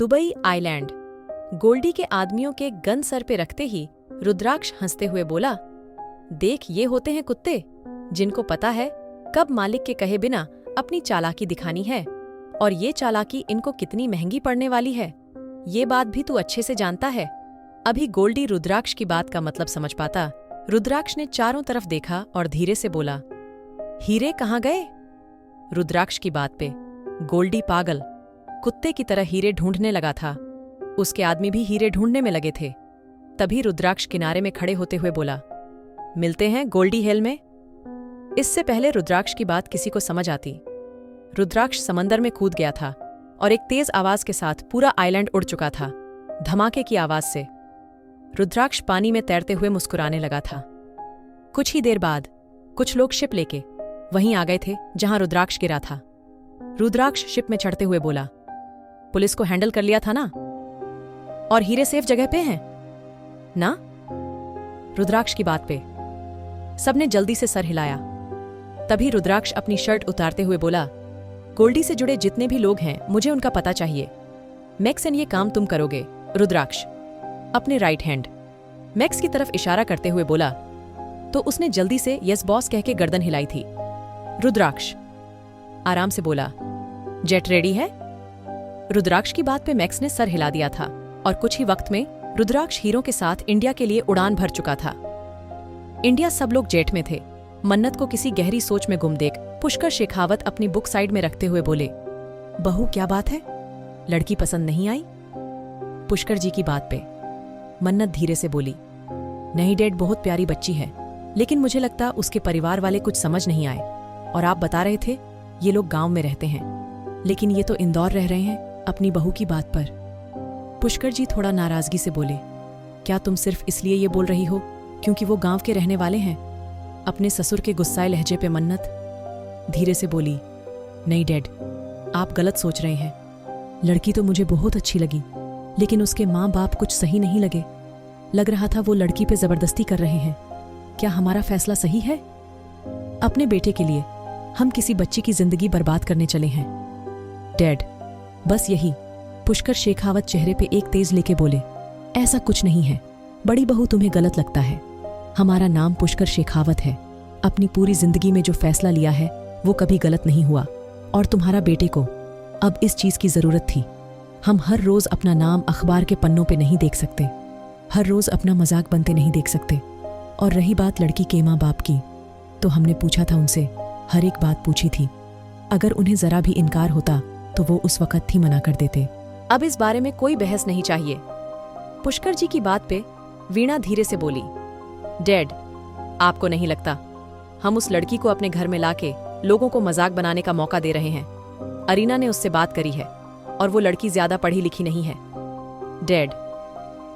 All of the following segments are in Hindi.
Dubai island. गोल्डी के आदमियों के गन सर पे रखते ही रुद्राक्ष हंसते हुए बोला, देख ये होते हैं कुत्ते जिनको पता है कब मालिक के कहे बिना अपनी चालाकी दिखानी है, और ये चालाकी इनको कितनी महंगी पड़ने वाली है ये बात भी तू अच्छे से जानता है। अभी गोल्डी रुद्राक्ष की बात का मतलब समझ पाता। रुद्राक्ष ने चारों तरफ देखा और धीरे से बोला, हीरे कहाँ गए? रुद्राक्ष की बात पे गोल्डी पागल कुत्ते की तरह हीरे ढूंढने लगा था। उसके आदमी भी हीरे ढूंढने में लगे थे। तभी रुद्राक्ष किनारे में खड़े होते हुए बोला, मिलते हैं गोल्डी हेल में। इससे पहले रुद्राक्ष की बात किसी को समझ आती, रुद्राक्ष समंदर में कूद गया था और एक तेज आवाज के साथ पूरा आइलैंड उड़ चुका था। धमाके की आवाज से रुद्राक्ष पानी में तैरते हुए मुस्कुराने लगा था। कुछ ही देर बाद कुछ लोग शिप लेके वहीं आ गए थे जहां रुद्राक्ष गिरा था। रुद्राक्ष शिप में चढ़ते हुए बोला, पुलिस को हैंडल कर लिया था ना, और हीरे सेफ जगह पे हैं ना? रुद्राक्ष की बात पे सबने जल्दी से सर हिलाया। तभी रुद्राक्ष अपनी शर्ट उतारते हुए बोला, गोल्डी से जुड़े जितने भी लोग हैं मुझे उनका पता चाहिए। मैक्स एंड ये काम तुम करोगे। रुद्राक्ष अपने राइट हैंड मैक्स की तरफ इशारा करते हुए बोला, तो उसने जल्दी से यस बॉस कह के गर्दन हिलाई थी। रुद्राक्ष आराम से बोला, जेट रेडी है? रुद्राक्ष की बात पे मैक्स ने सर हिला दिया था और कुछ ही वक्त में रुद्राक्ष हीरों के साथ इंडिया के लिए उड़ान भर चुका था। इंडिया सब लोग जेट में थे। मन्नत को किसी गहरी सोच में गुम देख पुष्कर शेखावत अपनी बुक साइड में रखते हुए बोले, बहू क्या बात है, लड़की पसंद नहीं आई? पुष्कर जी की बात पे मन्नत धीरे से बोली, नहीं डैड, बहुत प्यारी बच्ची है, लेकिन मुझे लगता उसके परिवार वाले कुछ समझ नहीं आए। और आप बता रहे थे ये लोग गांव में रहते हैं, लेकिन ये तो इंदौर रह रहे हैं अपनी बहू की बात पर। पुष्कर जी थोड़ा नाराजगी से बोले, क्या तुम सिर्फ इसलिए ये बोल रही हो क्योंकि वो गांव के रहने वाले हैं? अपने ससुर के गुस्साए लहजे पे मन्नत धीरे से बोली, नहीं डैड, आप गलत सोच रहे हैं। लड़की तो मुझे बहुत अच्छी लगी, लेकिन उसके माँ बाप कुछ सही नहीं लगे। लग रहा था वो लड़की पे जबरदस्ती कर रहे हैं। क्या हमारा फैसला सही है? अपने बेटे के लिए हम किसी बच्ची की जिंदगी बर्बाद करने चले हैं? डैड बस यही। पुष्कर शेखावत चेहरे पे एक तेज लेके बोले, ऐसा कुछ नहीं है, बड़ी बहू तुम्हें गलत लगता है। हमारा नाम पुष्कर शेखावत है। अपनी पूरी जिंदगी में जो फैसला लिया है वो कभी गलत नहीं हुआ, और तुम्हारा बेटे को अब इस चीज की जरूरत थी। हम हर रोज अपना नाम अखबार के पन्नों पे नहीं देख सकते, हर रोज अपना मजाक बनते नहीं देख सकते। और रही बात लड़की के माँ बाप की, तो हमने पूछा था उनसे, हर एक बात पूछी थी। अगर उन्हें जरा भी इनकार होता तो वो उस वक्त ही मना कर देते। अब इस बारे में कोई बहस नहीं चाहिए। पुष्कर जी की बात पे वीणा धीरे से बोली, डैड आपको नहीं लगता हम उस लड़की को अपने घर में लाके लोगों को मजाक बनाने का मौका दे रहे हैं? अरीना ने उससे बात करी है और वो लड़की ज्यादा पढ़ी लिखी नहीं है। डैड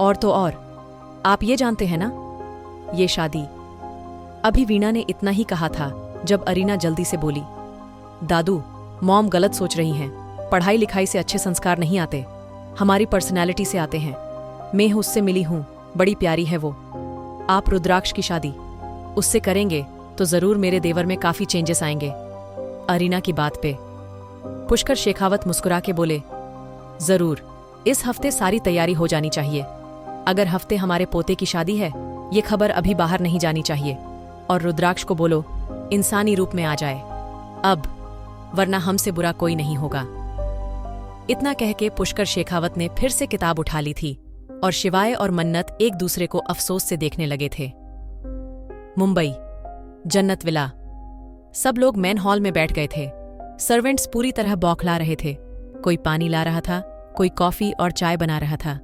और तो और आप ये जानते हैं ना, ये शादी। अभी वीणा ने इतना ही कहा था जब अरीना जल्दी से बोली, दादू मॉम गलत सोच रही हैं। पढ़ाई लिखाई से अच्छे संस्कार नहीं आते, हमारी पर्सनैलिटी से आते हैं। मैं उससे मिली हूँ, बड़ी प्यारी है वो। आप रुद्राक्ष की शादी उससे करेंगे तो जरूर मेरे देवर में काफी चेंजेस आएंगे। अरीना की बात पे पुष्कर शेखावत मुस्कुरा के बोले, जरूर, इस हफ्ते सारी तैयारी हो जानी चाहिए। अगर हफ्ते हमारे पोते की शादी है, ये खबर अभी बाहर नहीं जानी चाहिए। और रुद्राक्ष को बोलो इंसानी रूप में आ जाए अब, वरना हमसे बुरा कोई नहीं होगा। इतना कह के पुष्कर शेखावत ने फिर से किताब उठा ली थी और शिवाय और मन्नत एक दूसरे को अफसोस से देखने लगे थे। मुंबई जन्नत विला। सब लोग मैन हॉल में बैठ गए थे। सर्वेंट्स पूरी तरह बौखला रहे थे। कोई पानी ला रहा था, कोई कॉफी और चाय बना रहा था।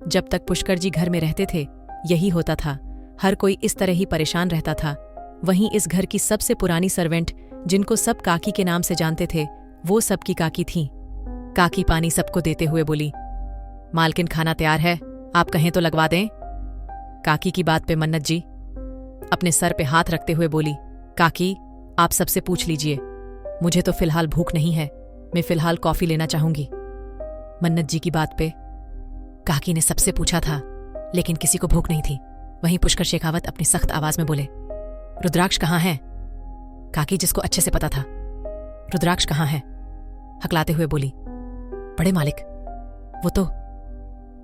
जब तक पुष्कर जी घर में रहते थे यही होता था, हर कोई इस तरह ही परेशान रहता था। वहीं इस घर की सबसे पुरानी सर्वेंट, जिनको सब काकी के नाम से जानते थे, वो सबकी काकी थीं। काकी पानी सबको देते हुए बोली, मालकिन खाना तैयार है, आप कहें तो लगवा दें। काकी की बात पे मन्नत जी अपने सर पे हाथ रखते हुए बोली, काकी आप सबसे पूछ लीजिए, मुझे तो फिलहाल भूख नहीं है, मैं फिलहाल कॉफी लेना चाहूंगी। मन्नत जी की बात पे काकी ने सबसे पूछा था, लेकिन किसी को भूख नहीं थी। वहीं पुष्कर शेखावत अपनी सख्त आवाज में बोले, रुद्राक्ष कहाँ है? काकी जिसको अच्छे से पता था, रुद्राक्ष कहाँ है, हकलाते हुए बोली, बड़े मालिक वो तो,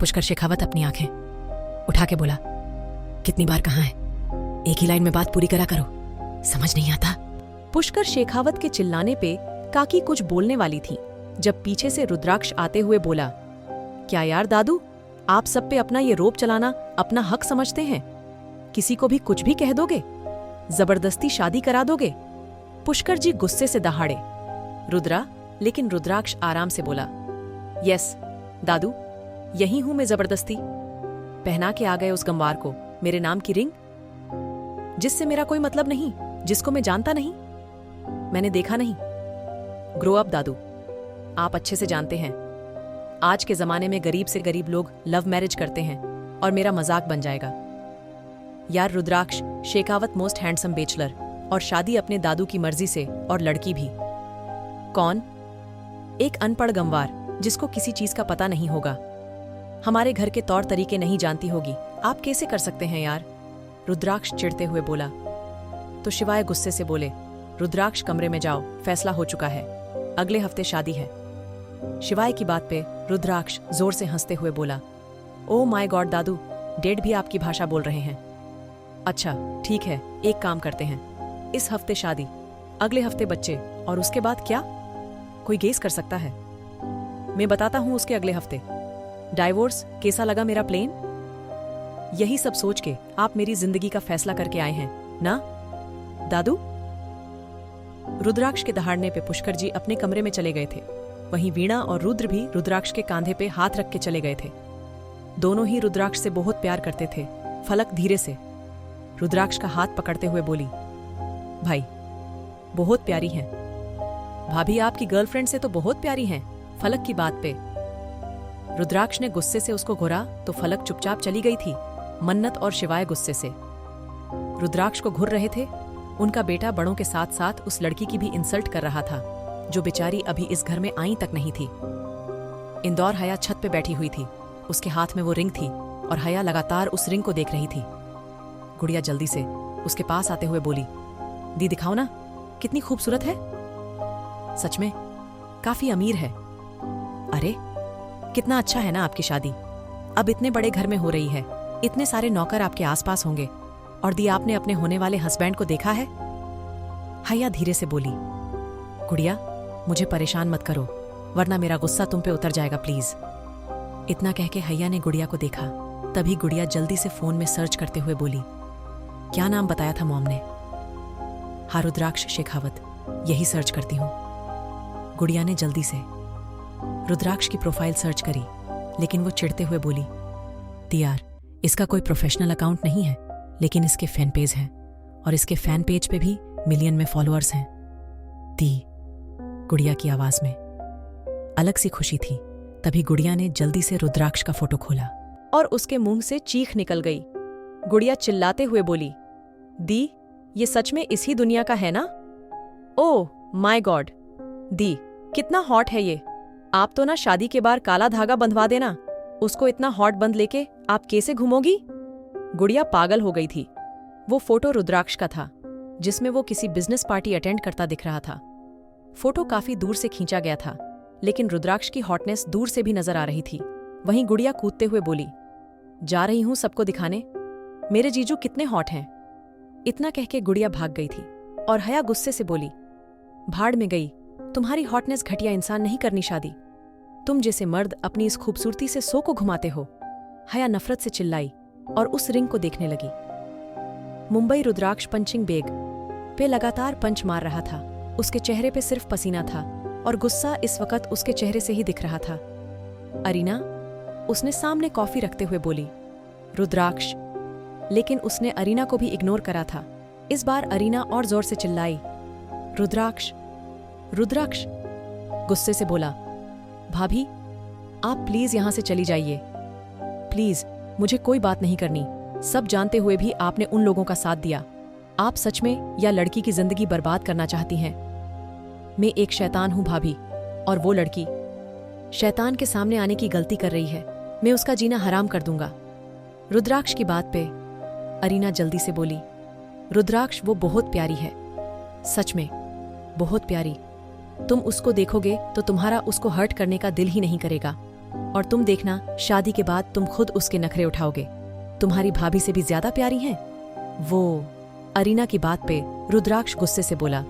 पुष्कर शेखावत अपनी आंखें उठा के बोला, कितनी बार कहा है, एक ही लाइन में बात पूरी करा करो, समझ नहीं आता। पुष्कर शेखावत के चिल्लाने पे काकी कुछ बोलने वाली थी जब पीछे से रुद्राक्ष आते हुए बोला, क्या यार दादू, आप सब पे अपना ये रोब चलाना अपना हक समझते हैं? किसी को भी कुछ भी कह दोगे? जबरदस्ती शादी करा दोगे? पुष्कर जी गुस्से से दहाड़े। रुद्रा, लेकिन रुद्राक्ष आराम से बोला, यस दादू, यही हूं मैं जबरदस्ती। पहना के आ गए उस गंवार को मेरे नाम की रिंग, जिससे मेरा कोई मतलब नहीं, जिसको मैं जानता नहीं, मैंने देखा नहीं। ग्रो अप दादू, आप अच्छे से जानते हैं आज के जमाने में गरीब से गरीब लोग लव मैरिज करते हैं और मेरा मजाक बन जाएगा। यार रुद्राक्ष शेखावत मोस्ट हैंडसम बेचलर, और शादी अपने दादू की मर्जी से, और लड़की भी कौन? एक अनपढ़ गंवार जिसको किसी चीज का पता नहीं होगा, हमारे घर के तौर तरीके नहीं जानती होगी, आप कैसे कर सकते हैं यार? रुद्राक्ष चिढ़ते हुए बोला। तो शिवाय गुस्से से बोले, रुद्राक्ष कमरे में जाओ, फैसला हो चुका है, अगले हफ्ते शादी है। शिवाय की बात पे रुद्राक्ष जोर से हंसते हुए बोला, oh my God Dadu, dead भी आपकी भाषा बोल रहे हैं। अच्छा ठीक है, एक काम करते हैं, इस हफ्ते शादी, अगले हफ्ते बच्चे, और उसके बाद क्या? कोई गेस कर सकता है? मैं बताता हूं उसके अगले हफ्ते डाइवोर्स। कैसा लगा मेरा प्लेन? यही सब सोच के आप मेरी जिंदगी का फैसला करके आए हैं ना दादू? रुद्राक्ष के दहाड़ने पे पुष्कर जी अपने कमरे में चले गए थे। वहीं वीणा और रुद्र भी रुद्राक्ष के कांधे पे हाथ रख के चले गए थे। दोनों ही रुद्राक्ष से बहुत प्यार करते थे। फलक धीरे से रुद्राक्ष का हाथ पकड़ते हुए बोली, भाई बहुत प्यारी हैं। भाभी आपकी गर्लफ्रेंड से तो बहुत प्यारी हैं। फलक की बात पे रुद्राक्ष ने गुस्से से उसको घुरा तो फलक चुपचाप चली गई थी। मन्नत और शिवाय गुस्से से रुद्राक्ष को घूर रहे थे। उनका बेटा बड़ों के साथ साथ उस लड़की की भी इंसल्ट कर रहा था जो बेचारी अभी इस घर में आई तक नहीं थी। इंदौर हया छत पे बैठी हुई थी, उसके हाथ में वो रिंग थी और हया लगातार उस रिंग को देख रही थी। गुड़िया जल्दी से उसके पास आते हुए बोली, दी दिखाओ ना, कितनी खूबसूरत है, सच में काफी अमीर है। अरे कितना अच्छा है ना आपकी शादी, अब इतने बड़े घर में हो रही है, इतने सारे नौकर आपके आसपास होंगे, और दी आपने अपने होने वाले हस्बैंड को देखा है? हया धीरे से बोली, गुड़िया मुझे परेशान मत करो वरना मेरा गुस्सा तुम पे उतर जाएगा प्लीज। इतना कह के हया ने गुड़िया को देखा। तभी गुड़िया जल्दी से फोन में सर्च करते हुए बोली, क्या नाम बताया था मॉम ने? हाँ रुद्राक्ष शेखावत, यही सर्च करती हूँ। गुड़िया ने जल्दी से रुद्राक्ष की प्रोफाइल सर्च करी, लेकिन वो चिढ़ते हुए बोली, दी यार इसका कोई प्रोफेशनल अकाउंट नहीं है, लेकिन इसके फैन पेज हैं और इसके फैन पेज पे भी मिलियन में फॉलोअर्स हैं। दी, गुड़िया की आवाज में अलग सी खुशी थी। तभी गुड़िया ने जल्दी से रुद्राक्ष का फोटो खोला और उसके मुंह से चीख निकल गई। गुड़िया चिल्लाते हुए बोली, दी ये सच में इसी दुनिया का है ना? ओह माय गॉड, दी कितना हॉट है ये। आप तो ना शादी के बाद काला धागा बंधवा देना, उसको इतना हॉट बंद लेके आप कैसे घूमोगी? गुड़िया पागल हो गई थी। वो फोटो रुद्राक्ष का था जिसमें वो किसी बिजनेस पार्टी अटेंड करता दिख रहा था। फोटो काफी दूर से खींचा गया था, लेकिन रुद्राक्ष की हॉटनेस दूर से भी नजर आ रही थी। वहीं गुड़िया कूदते हुए बोली, जा रही हूं सबको दिखाने मेरे जीजू कितने हॉट हैं। इतना कह के गुड़िया भाग गई थी और हया गुस्से से बोली, भाड़ में गई, तुम्हारी हॉटनेस घटिया इंसान नहीं करनी शादी। तुम जैसे मर्द अपनी इस खूबसूरती से सो को घुमाते हो। हया नफरत से चिल्लाई और उस रिंग को देखने लगी। मुंबई रुद्राक्ष पंचिंग बैग पे लगातार पंच मार रहा था। उसके चेहरे पे सिर्फ पसीना था और गुस्सा इस वक्त उसके चेहरे से ही दिख रहा था। अरीना, उसने सामने कॉफी रखते हुए बोली। रुद्राक्ष, लेकिन उसने अरीना को भी इग्नोर करा था। इस बार अरीना और जोर से चिल्लाई, रुद्राक्ष रुद्राक्ष। गुस्से से बोला, भाभी आप प्लीज यहां से चली जाइए, प्लीज मुझे कोई बात नहीं करनी। सब जानते हुए भी आपने उन लोगों का साथ दिया। आप सच में या लड़की की जिंदगी बर्बाद करना चाहती हैं? मैं एक शैतान हूं भाभी, और वो लड़की शैतान के सामने आने की गलती कर रही है। मैं उसका जीना हराम कर दूंगा। रुद्राक्ष की बात पे अरीना जल्दी से बोली, रुद्राक्ष वो बहुत प्यारी है, सच में बहुत प्यारी। तुम उसको देखोगे तो तुम्हारा उसको हर्ट करने का दिल ही नहीं करेगा। और तुम देखना, शादी के बाद तुम खुद उसके नखरे उठाओगे। तुम्हारी भाभी से भी ज्यादा प्यारी हैं वो। अरीना की बात पे रुद्राक्ष गुस्से से बोला,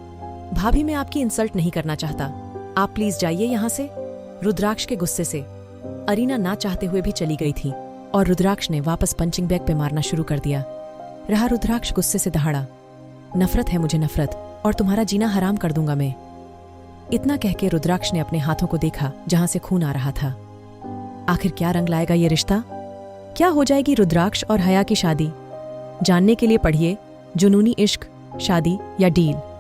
भाभी मैं आपकी इंसल्ट नहीं करना चाहता, आप प्लीज जाइए यहाँ से। रुद्राक्ष के गुस्से से अरीना ना चाहते हुए भी चली गई थी और रुद्राक्ष ने वापस पंचिंग बैग पे मारना शुरू कर दिया। रहा रुद्राक्ष गुस्से से दहाड़ा, नफरत है मुझे नफरत, और तुम्हारा जीना हराम कर दूंगा मैं। इतना कह के रुद्राक्ष ने अपने हाथों को देखा जहां से खून आ रहा था। आखिर क्या रंग लाएगा ये रिश्ता? क्या हो जाएगी रुद्राक्ष और हया की शादी? जानने के लिए पढ़िए जुनूनी इश्क, शादी या डील।